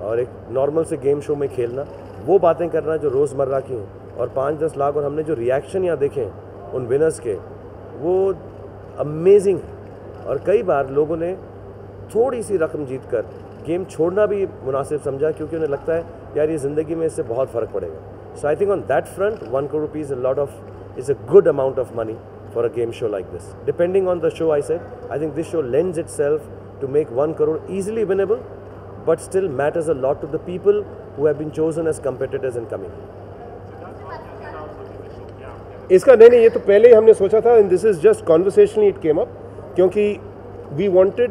और एक नॉर्मल से गेम शो में खेलना, वो बातें करना जो रोज़मर्रा की हैं, और 5-10 लाख, और हमने जो रिएक्शन यहाँ देखे हैं उन विनर्स के, वो अमेजिंग है. और कई बार लोगों ने थोड़ी सी रकम जीत कर गेम छोड़ना भी मुनासिब समझा, क्योंकि उन्हें लगता है यार ये ज़िंदगी में इससे बहुत फ़र्क पड़ेगा. So I think on that front 1 crore rupees is a good amount of money for a game show like this. Depending on the show, I said, I think this show lends itself to make 1 crore easily winnable, but still matters a lot to the people who have been chosen as competitors and coming. इसका नहीं ये तो पहले ही हमने सोचा था and this is just conversationally it came up क्योंकि we wanted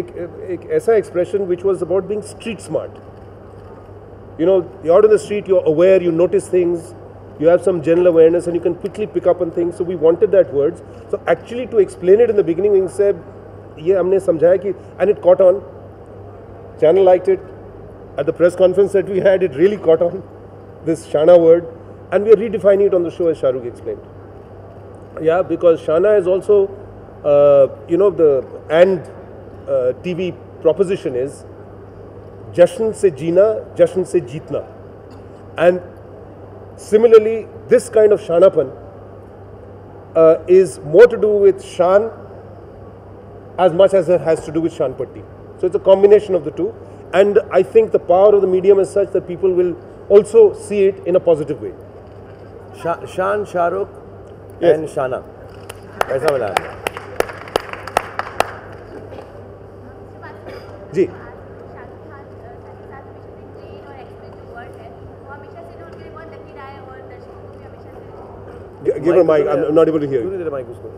एक ऐसा expression which was about being street smart. You know, you're out on the street, you're aware, you notice things, you have some general awareness and you can quickly pick up on things. So we wanted that words. So actually to explain it in the beginning we said ये हमने समझाया कि and it caught on. Channel liked it. At the press conference that we had, it really caught on, this Shana word. And we are redefining it on the show as Shahrukh explained. Yeah, because Shana is also, you know, the TV proposition is Jashan se Jeena, Jashan se Jeetna. And similarly, this kind of Shanapan is more to do with Shan as much as it has to do with Shanpatti. So it's a combination of the two. And I think the power of the medium is such that people will also see it in a positive way. Shan, Shahrukh and Shana. ऐसा मिला है। जी। Give her mic. I'm not able to hear you. क्यों नहीं दे रहा mic उसको?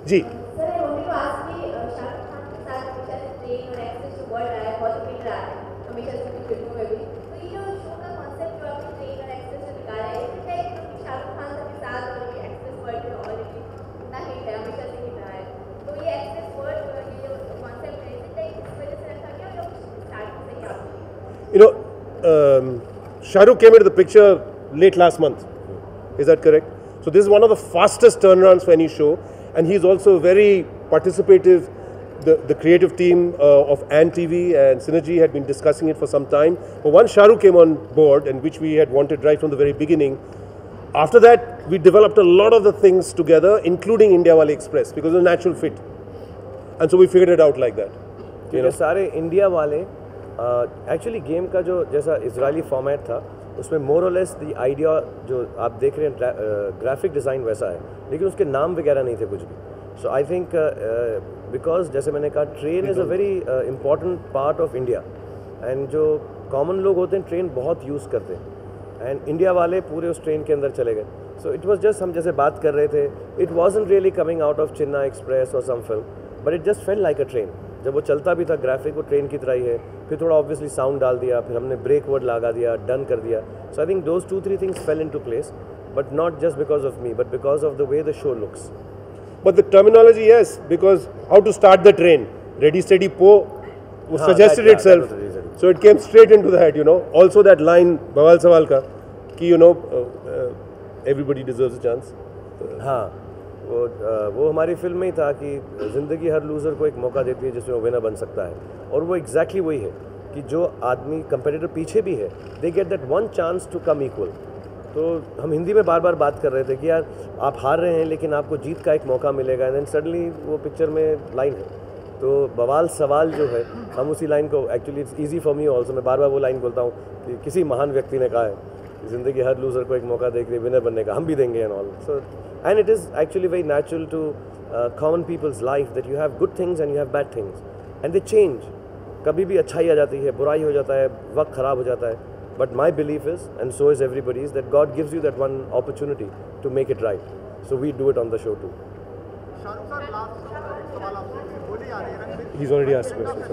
जी। Sir I wanted to ask कि शाहरुख खान के साथ हमेशा से ट्रेन और एक्सेस टू वर्ल्ड रहा है, बहुत मिल रहा है हमेशा से फिल्मों में भी। तो ये जो शो का कॉन्सेप्ट जो आपने ट्रेन और एक्सेस से निकाला है, इट लाइक शाहरुख खान के साथ और ये एक्सेस वर्ल्ड में ऑलरेडी इतना हिट है, हमेशा से हिट रहा है। तो ये एक्सेस वर्ल्ड ये जो कॉन्सेप्ट है, इट लाइक इस वजह से रखा गया या स्टार्टिंग से ही आपने? You know, Shahrukh came into the picture late last month. Is that correct? So this is one of the fastest turnarounds for any show. And he's also very participative. The creative team of Ant TV and Synergy had been discussing it for some time. But once Shahrukh came on board, and which we had wanted right from the very beginning, after that we developed a lot of the things together, including India Wale Express, because it was a natural fit. And so we figured it out like that. You know, सारे India वाले actually game का जो जैसा Israeli format था उसमें मोर और less the idea जो आप देख रहे हैं ग्राफिक डिज़ाइन वैसा है, लेकिन उसके नाम वगैरह नहीं थे कुछ भी। सो आई थिंक बिकॉज जैसे मैंने कहा train is a very important part of India and जो कॉमन लोग होते हैं ट्रेन बहुत यूज़ करते हैं एंड इंडिया वाले पूरे उस ट्रेन के अंदर चले गए। सो इट वॉज जस्ट हम जैसे बात कर रहे थे, it wasn't really coming out of Chennai express और some film, but it just fell like a train. जब वो चलता भी था ग्राफिक वो ट्रेन की तरह ही है, फिर थोड़ा ऑब्वियसली साउंड डाल दिया, फिर हमने ब्रेक वर्ड लगा दिया, डन कर दिया। So I think those 2-3 things fell into place, but not just because of me but because of the way the show looks. But the terminology, yes, because how to start the train, ready, steady, po, suggested itself. So it came straight into that, you know. Also that line, Bawal Sawal ka, ki, you know, everybody deserves a chance. हाँ, वो हमारी film में ही था कि ज़िंदगी हर loser को एक मौका देती है जिसमें वो विनर बन सकता है, और वो एग्जैक्टली वही है कि जो आदमी कंपेटिटर पीछे भी है, they get that one chance to come equal. तो हम हिंदी में बार बार बात कर रहे थे कि यार आप हार रहे हैं लेकिन आपको जीत का एक मौका मिलेगा, एंड देन सडनली वो पिक्चर में लाइन है। तो बवाल सवाल जो है, हम उसी लाइन को actually it's easy for me also, मैं बार बार वो लाइन बोलता हूँ कि किसी महान व्यक्ति ने कहा है ज़िंदगी हर लूज़र को एक मौका देके विनर बनने का, हम भी देंगे and all. So and it is actually very natural to common people's life that you have good things and you have bad things and they change. कभी भी अच्छाई आ जाती है, बुराई हो जाता है, वक्त ख़राब हो जाता है, but my belief is and so is everybody's that God gives you that one opportunity to make it right, so we do it on the show too. He's already asked questions.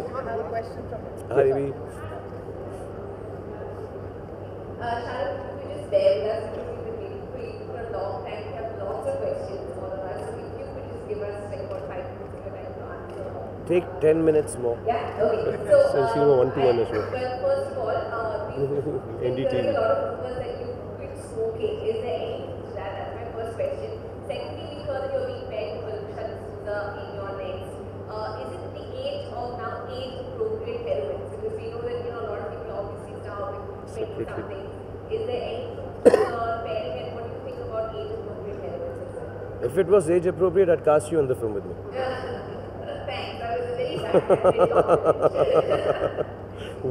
Hi, Rivi. Shahrukh, you just bear with us because we've been waiting for a long time. We have lots of questions, all of us. So if you could just give us like about 5 minutes of your time to answer. Take 10 minutes more. Yeah, okay. So, Since you were 1-to-1 as well. Well, first of all, NDTV. there are a lot of rumors that you quit smoking. Is there any truth to that? That's my first question. Secondly, we heard that you're being paired with Pulsar D'Souza in your next. Is it the age of now age-appropriate heroines? Because we know that, you know, a lot of people obviously start with 20-something. Is there any truth to your pairing, and what do you think about age-appropriate heroines? If it was age appropriate, I'd cast you in the film with me. Thanks. I was very sad.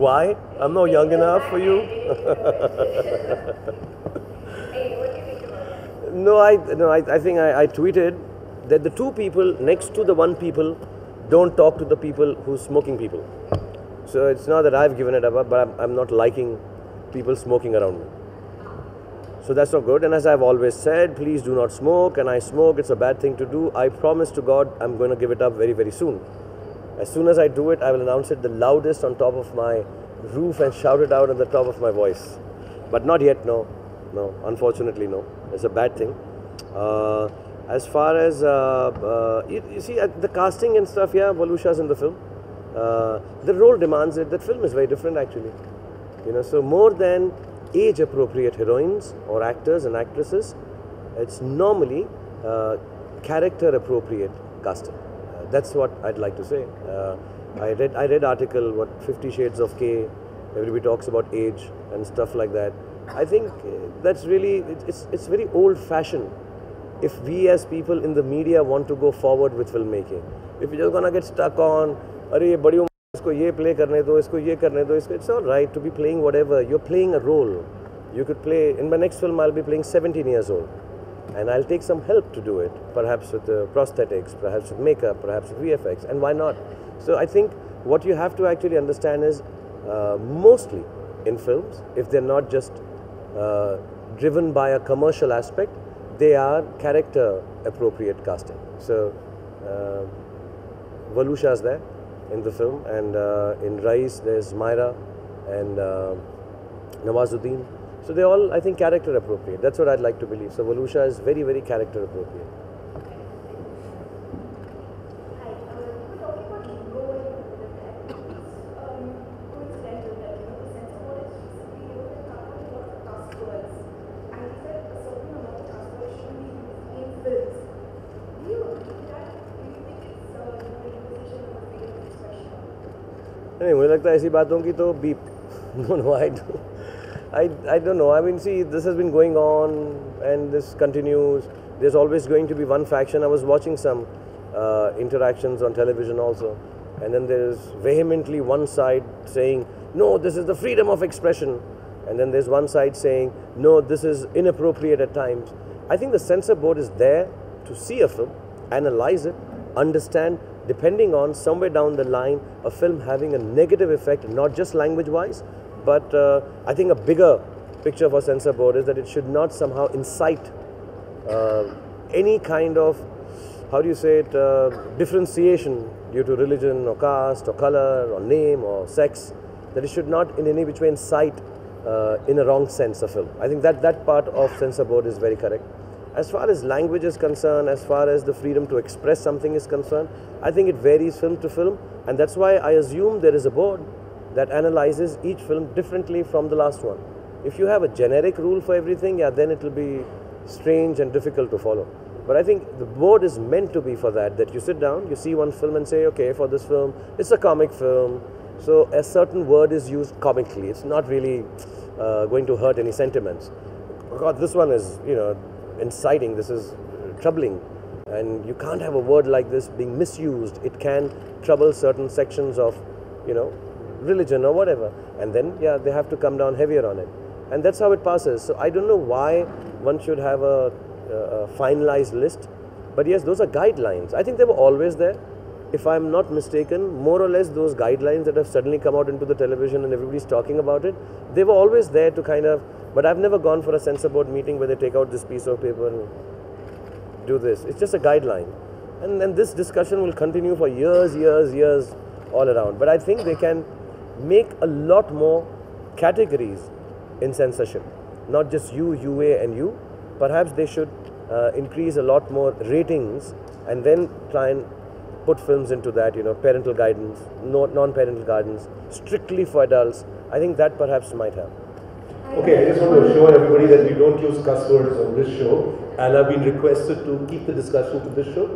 Why? I'm not young enough for you. No, I think I tweeted that the two people next to the one people don't talk to the people who's smoking people. So it's not that I've given it up, but I'm not liking people smoking around me. So that's not good. And as I've always said, please do not smoke. And I smoke, it's a bad thing to do. I promise to God, I'm going to give it up very, very soon. As soon as I do it, I will announce it the loudest on top of my roof and shout it out at the top of my voice. But not yet, no. No, unfortunately, no. It's a bad thing. As far as, you see, the casting and stuff, yeah, Valusha's in the film. The role demands it. That film is very different, actually. You know, so more than age-appropriate heroines or actors and actresses, it's normally character-appropriate casting. That's what I'd like to say. I read article, what, 50 Shades of K, everybody talks about age and stuff like that. I think that's really, it's very old-fashioned. If we as people in the media want to go forward with filmmaking, if you're just gonna get stuck on, अरे ये बड़ी उम्र इसको ये play करने दो, इसको ये करने दो, इसको, it's all right to be playing whatever. You're playing a role. You could play, in my next film I'll be playing 17 years old. And I'll take some help to do it, perhaps with prosthetics, perhaps with makeup, perhaps with VFX, and why not? So I think what you have to actually understand is, mostly in films, if they're not just driven by a commercial aspect, they are character appropriate casting. So Valusha's there in the film, and in Rais there's Myra and Nawazuddin. So they're all, I think, character appropriate. That's what I'd like to believe. So Valusha is very, very character appropriate. नहीं, मुझे लगता है ऐसी बातों की तो beep. No, I don't know. I mean, see, this has been going on and this continues. There's always going to be one faction. I was watching some interactions on television also, and then there's vehemently one side saying, no, this is the freedom of expression, and then there's one side saying, no, this is inappropriate at times. I think the censor board is there to see a film, analyze it, understand, depending on somewhere down the line, a film having a negative effect, not just language-wise, but I think a bigger picture for censor board is that it should not somehow incite any kind of, how do you say it, differentiation due to religion or caste or color or name or sex, that it should not in any which way incite in a wrong sense a film. I think that part of censor board is very correct. As far as language is concerned, as far as the freedom to express something is concerned, I think it varies film to film, and that's why I assume there is a board that analyzes each film differently from the last one. If you have a generic rule for everything, yeah, then it will be strange and difficult to follow. But I think the board is meant to be for that you sit down, you see one film and say, okay, for this film, it's a comic film, so a certain word is used comically. It's not really going to hurt any sentiments. God, this one is, you know, inciting, this is troubling, and you can't have a word like this being misused. It can trouble certain sections of, you know, religion or whatever, and then yeah, they have to come down heavier on it, and that's how it passes. So I don't know why one should have a finalized list, but yes, those are guidelines. I think they were always there. If I'm not mistaken, more or less those guidelines that have suddenly come out into the television and everybody's talking about it, they were always there to kind of, but I've never gone for a censor board meeting where they take out this piece of paper and do this. It's just a guideline, and then this discussion will continue for years all around. But I think they can make a lot more categories in censorship, not just U, UA and U. Perhaps they should increase a lot more ratings and then try and put films into that, you know, parental guidance, non-parental guidance, strictly for adults. I think that perhaps might help. Okay, I just want to assure everybody that we don't use cuss words on this show, and I've been requested to keep the discussion to this show,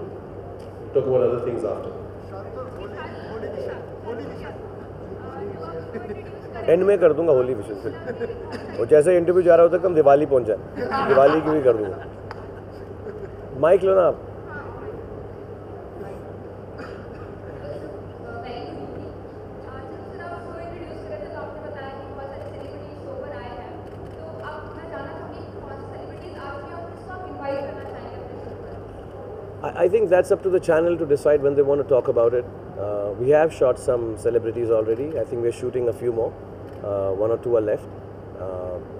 talk about other things after. And में कर दूंगा होली विशेष फिर, और जैसे interview जा रहा होता है हम दिवाली पहुंच जाए, दिवाली की भी कर दूंगा। माइक लो ना आप। I think that's up to the channel to decide when they want to talk about it. We have shot some celebrities already. I think we're shooting a few more. One or two are left.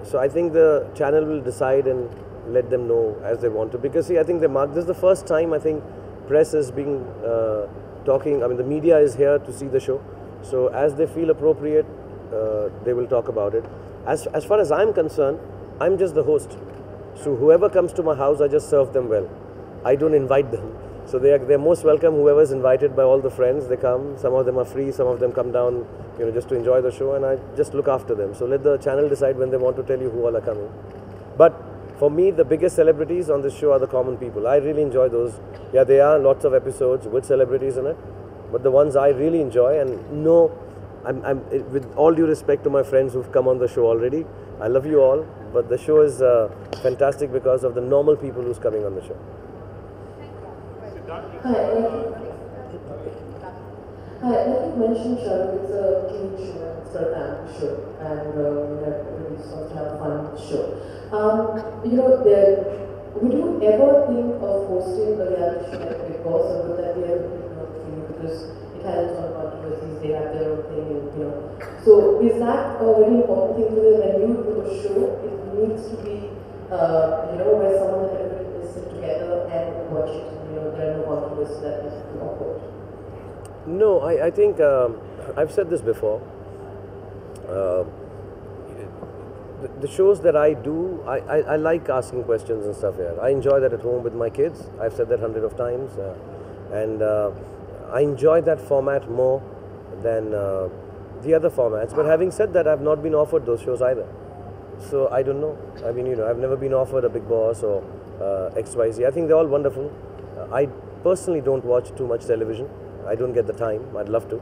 So I think the channel will decide and let them know as they want to. Because see, I think this is the first time I think press is being talking. I mean, the media is here to see the show. So as they feel appropriate, they will talk about it. As far as I'm concerned, I'm just the host. So whoever comes to my house, I just serve them well. I don't invite them. So they're most welcome. Whoever is invited by all the friends, they come. Some of them are free. Some of them come down, just to enjoy the show, and I just look after them. So let the channel decide when they want to tell you who all are coming. But for me, the biggest celebrities on this show are the common people. I really enjoy those. Yeah, there are lots of episodes with celebrities in it, but the ones I really enjoy, and I'm with all due respect to my friends who've come on the show already, I love you all, but the show is fantastic because of the normal people who's coming on the show. Hi, like you mentioned, Shahrukh, it's a clean show, it's a family show, and everybody just wants to have a fun show. Would you ever think of hosting a reality show like Bigg Boss, or would that be a big no for you because it has its own controversies, they have their own thing, and So is that a very important thing to you when you do a show? It needs to be, where someone that everybody can sit together and watch it. There are no controversies that is awkward. No, I think I've said this before. The shows that I do, I like asking questions and stuff here. I enjoy that at home with my kids. I've said that hundreds of times. And I enjoy that format more than the other formats. But having said that, I've not been offered those shows either. So I don't know. I mean, I've never been offered a Bigg Boss or XYZ. I think they're all wonderful. I personally don't watch too much television. I don't get the time. I'd love to.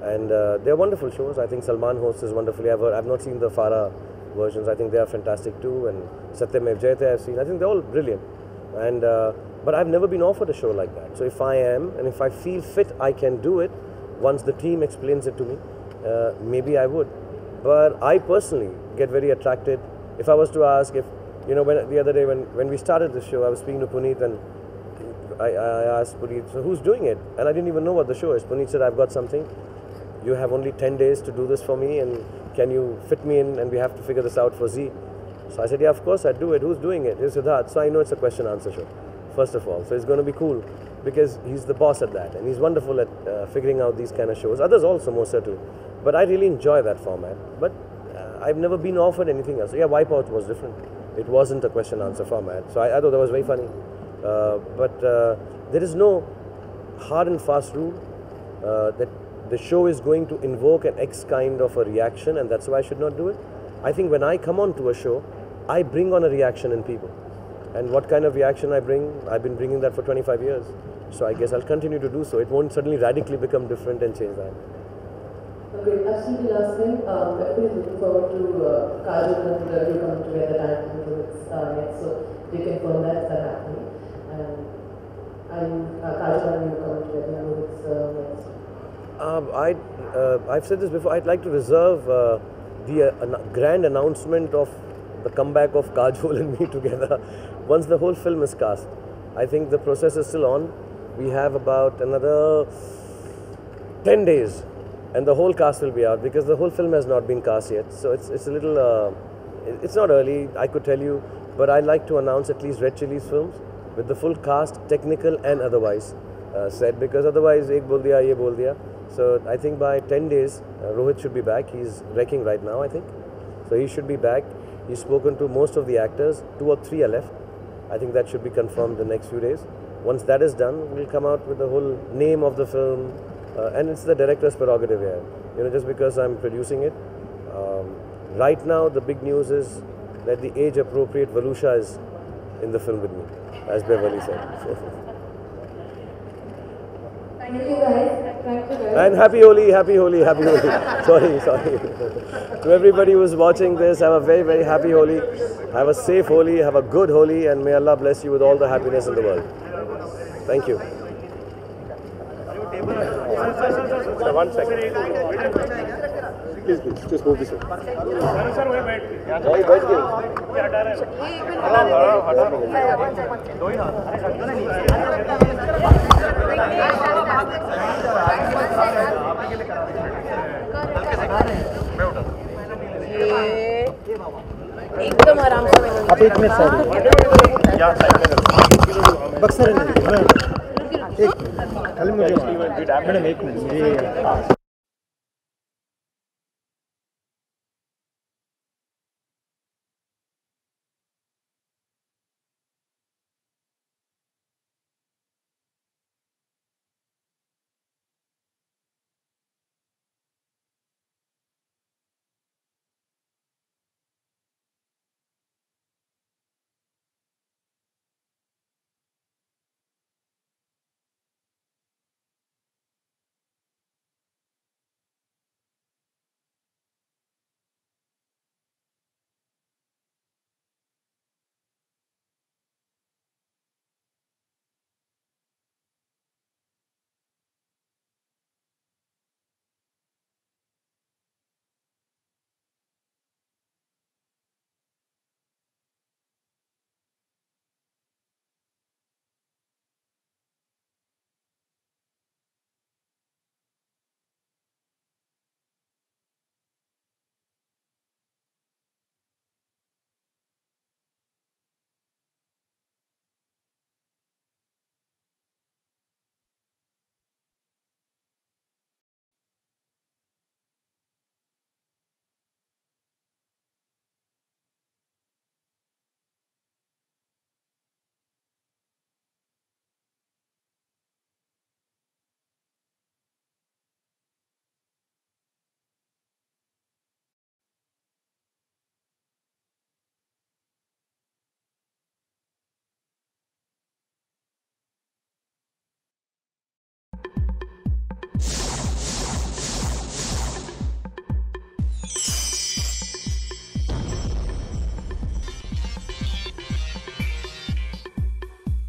And they're wonderful shows. I think Salman hosts is wonderfully. I've not seen the Farah versions. I think they are fantastic too. And Satyamev Jayate I've seen. I think they're all brilliant. And but I've never been offered a show like that. So if I am, and if I feel fit, I can do it. Once the team explains it to me, maybe I would. But I personally get very attracted. If I was to ask, if when the other day when we started the show, I was speaking to Puneet and I asked Puneet, so who's doing it? And I didn't even know what the show is. Puneet said, I've got something. You have only 10 days to do this for me, and can you fit me in, and we have to figure this out for Z. So I said, yeah, of course I'd do it. Who's doing it? It's Siddharth. So I know it's a question answer show, first of all. So it's going to be cool because he's the boss at that, and he's wonderful at figuring out these kind of shows. Others also, Mosa too. But I really enjoy that format. But I've never been offered anything else. Yeah, Wipeout was different. It wasn't a question answer format. So I thought that was very funny. But there is no hard and fast rule that the show is going to invoke an X kind of a reaction, and that's why I should not do it. I think when I come on to a show, I bring on a reaction in people. And what kind of reaction I bring, I've been bringing that for 25 years. So I guess I'll continue to do so. It won't suddenly radically become different and change that. Okay, absolutely last thing. Everybody's looking forward to Kajol and you coming together and next. So you can confirm that happening. And Kajol and you coming together next. I've said this before. I'd like to reserve the grand announcement of the comeback of Kajol and me together once the whole film is cast. I think the process is still on. We have about another 10 days and the whole cast will be out because the whole film has not been cast yet. So it's a little, it's not early, I could tell you, but I like to announce at least Red Chillies films with the full cast, technical and otherwise said, because otherwise ek bol diya, ye bol diya. So I think by 10 days, Rohit should be back. He's wrecking right now, I think. So he should be back. He's spoken to most of the actors. 2 or 3 are left. I think that should be confirmed the next few days. Once that is done, we'll come out with the whole name of the film. And it's the director's prerogative here. Just because I'm producing it. Right now, the big news is that the age-appropriate Valusha is in the film with me, as Beverly said. Thank you guys. Thank you guys. And happy Holi, happy Holi, happy Holi. Sorry. To everybody who's watching this, have a very, very happy Holi. Have a safe Holi, have a good Holi, and may Allah bless you with all the happiness in the world. Thank you. 1 second. Please please just move this way sir वही बैठ गए ये हटा रहे हैं दो ही ना एकदम आराम से आप एक मिनट साइड बक्सर एक खाली मुझे मैडम एक मिनट